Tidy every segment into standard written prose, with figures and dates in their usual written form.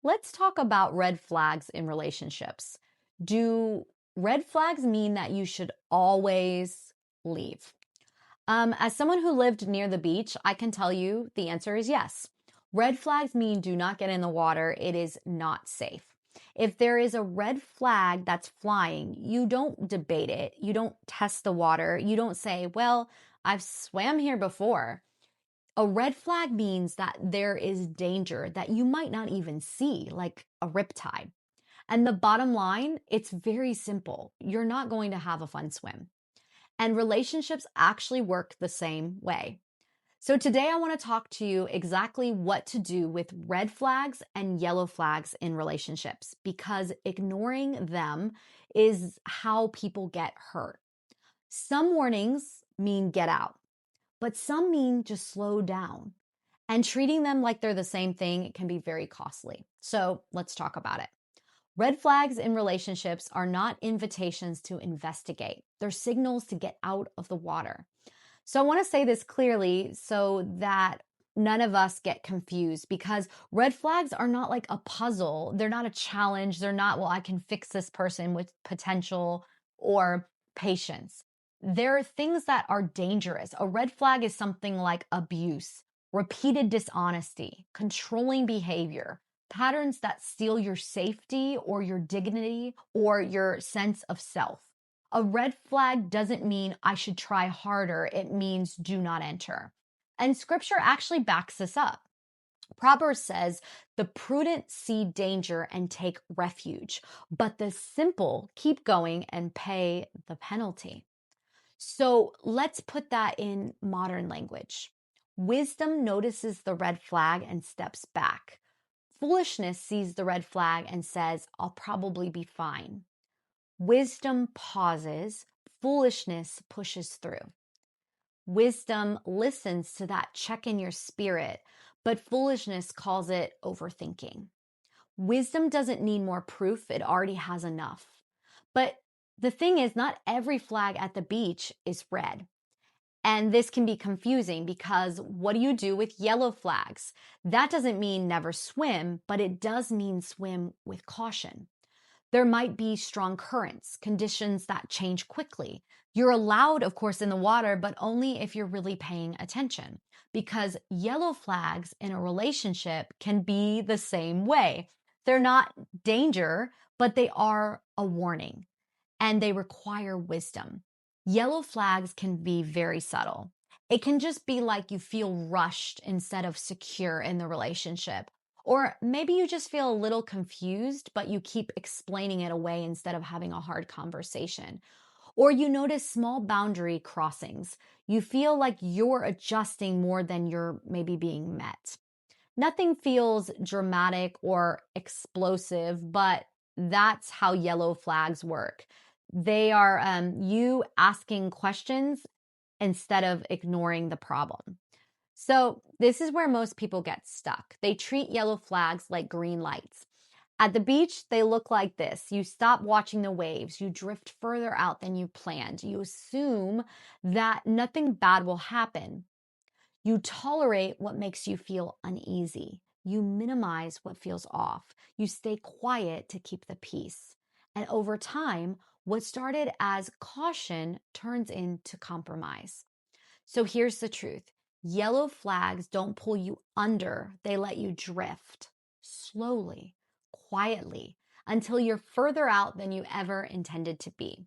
Let's talk about red flags in relationships. Do red flags mean that you should always leave? As someone who lived near the beach, I can tell you the answer is yes. Red flags mean do not get in the water. It is not safe. If there is a red flag that's flying, you don't debate it. You don't test the water. You don't say, well, I've swam here before. A red flag means that there is danger that you might not even see, like a riptide. And the bottom line, it's very simple. You're not going to have a fun swim. And relationships actually work the same way. So today I want to talk to you exactly what to do with red flags and yellow flags in relationships, because ignoring them is how people get hurt. Some warnings mean get out, but some mean just slow down. And treating them like they're the same thing, it can be very costly. So let's talk about it. Red flags in relationships are not invitations to investigate. They're signals to get out of the water. So I want to say this clearly so that none of us get confused, because red flags are not like a puzzle. They're not a challenge. They're not, well, I can fix this person with potential or patience. There are things that are dangerous. A red flag is something like abuse, repeated dishonesty, controlling behavior, patterns that steal your safety or your dignity or your sense of self. A red flag doesn't mean I should try harder. It means do not enter. And scripture actually backs this up. Proverbs says, the prudent see danger and take refuge, but the simple keep going and pay the penalty. So let's put that in modern language. Wisdom notices the red flag and steps back. Foolishness sees the red flag and says, I'll probably be fine. Wisdom pauses, foolishness pushes through. Wisdom listens to that check in your spirit, but foolishness calls it overthinking. Wisdom doesn't need more proof, it already has enough. But the thing is, not every flag at the beach is red. And this can be confusing because what do you do with yellow flags? That doesn't mean never swim, but it does mean swim with caution. There might be strong currents, conditions that change quickly. You're allowed, of course, in the water, but only if you're really paying attention, because yellow flags in a relationship can be the same way. They're not danger, but they are a warning, and they require wisdom. Yellow flags can be very subtle. It can just be like you feel rushed instead of secure in the relationship. Or maybe you just feel a little confused, but you keep explaining it away instead of having a hard conversation. Or you notice small boundary crossings. You feel like you're adjusting more than you're maybe being met. Nothing feels dramatic or explosive, but that's how yellow flags work. They are you asking questions instead of ignoring the problem. So this is where most people get stuck. They treat yellow flags like green lights. At the beach, they look like this. You stop watching the waves. You drift further out than you planned. You assume that nothing bad will happen. You tolerate what makes you feel uneasy. You minimize what feels off. You stay quiet to keep the peace. And over time, what started as caution turns into compromise. So here's the truth. Yellow flags don't pull you under. They let you drift slowly, quietly, until you're further out than you ever intended to be.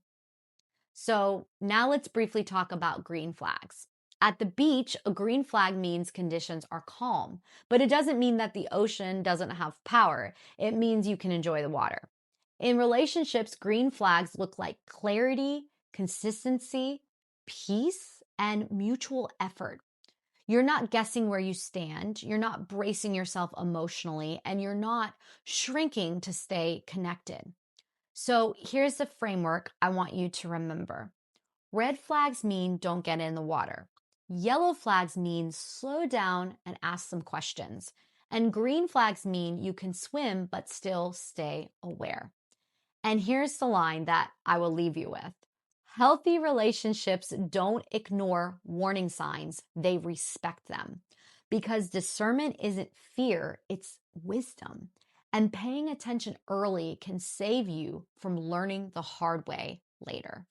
So now let's briefly talk about green flags. At the beach, a green flag means conditions are calm, but it doesn't mean that the ocean doesn't have power. It means you can enjoy the water. In relationships, green flags look like clarity, consistency, peace, and mutual effort. You're not guessing where you stand, you're not bracing yourself emotionally, and you're not shrinking to stay connected. So here's the framework I want you to remember. Red flags mean don't get in the water. Yellow flags mean slow down and ask some questions. And green flags mean you can swim but still stay aware. And here's the line that I will leave you with. Healthy relationships don't ignore warning signs, they respect them. Because discernment isn't fear, it's wisdom. And paying attention early can save you from learning the hard way later.